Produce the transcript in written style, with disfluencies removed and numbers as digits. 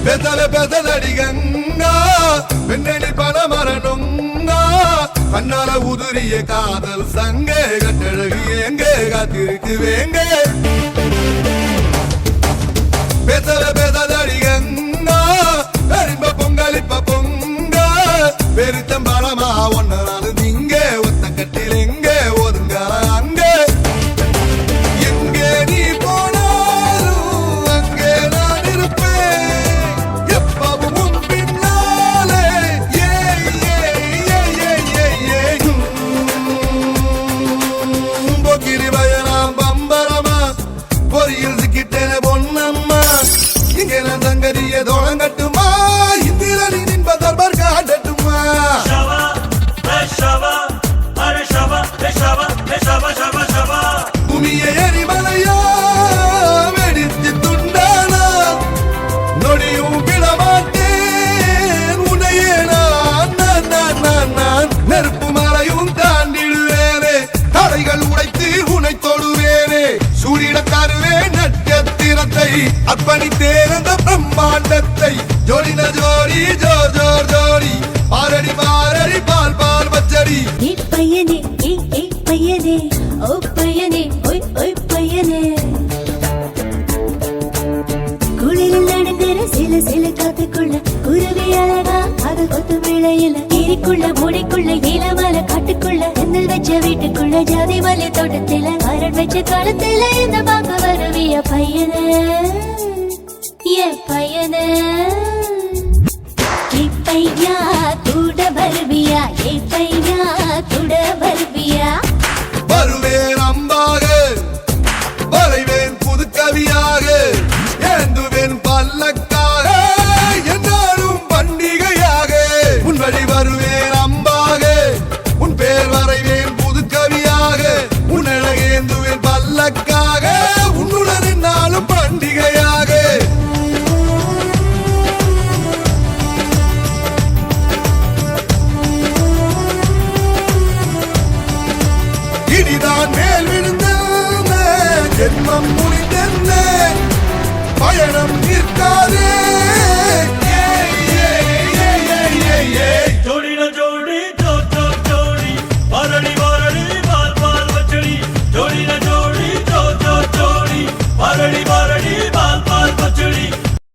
பெதல பெதலடி கங்கா பெண்ணடி பணமரணுங்கா கண்ணால உதிரிய காதல் சங்க கட்டழகு எங்க காத்திருக்கு வேங்க பெதல பெதலடி கங்கா பெரும்ப பொங்கலிப்ப பொங்கா பெருத்தம்பளமா ஒன்னாலும் திங்க ஒத்த கட்டில் எங்க ஒதுங்க அங்க எங்கே நீ போனாலும் அங்கே நான் இருப்பேன் எப்பவும் உன் பின்னாலே போக்கிரி பயணம் பம்பரமா பொறியில் சிக்கிட்டேன பொன்னம்மா இங்கே நான் தங்கரிய தொடங்கட்டுமா இந்திரனி நின்ப தர்பார் காட்டட்டுமா பூமியை எரிமலையா வெடித்து துண்டானா நொடியும் விடமாட்டேன் உன்னையே நான் நெருப்பு மலையும் தாண்டிடுவேனே தடைகள் உடைத்து உன்னை தொடுவேனே சூரிட தருவேன் நட்சத்திரத்தை அர்ப்பணித்தேன் அந்த பிரம்மாண்டத்தை ஜோடின ஜோடி ஜோர் ஜோர் ஜோடி பாரடி பாரடி பால் பால் பச்சடி பையனே பையனே ஓ பையனே ஓய் ஓய் பையனே குளிரில் நடக்கிற சில சில காத்துக்குள்ள குருவி அழகா அது கொத்து விளையில கீரிக்குள்ள மூடிக்குள்ள இளமல காட்டுக்குள்ள எந்தல் வச்ச வீட்டுக்குள்ள ஜாதி மலை தோட்டத்தில அரண் வச்ச காலத்துல இந்த பார்க்க வருவிய பையனே ஏ பையனே பையா கூட வருவியா ஏ பையா கூட வருவியா வருவேன் அம்பாக வரைவேன் புது கவியாக ஏந்துவேன் பல்லக்காக என்னாலும் பண்டிகையாக உன் வழி வருவேன் அம்பாக உன் பேர் வரைவேன் புது கவியாக உன் அழகேந்துவேன் பல்லக்காக உன்னுடன் என்னாலும் பண்டிகையாக இடிதான் மேல் விழுந்த ஜென்மம் முடிந்தென்ன பயணம்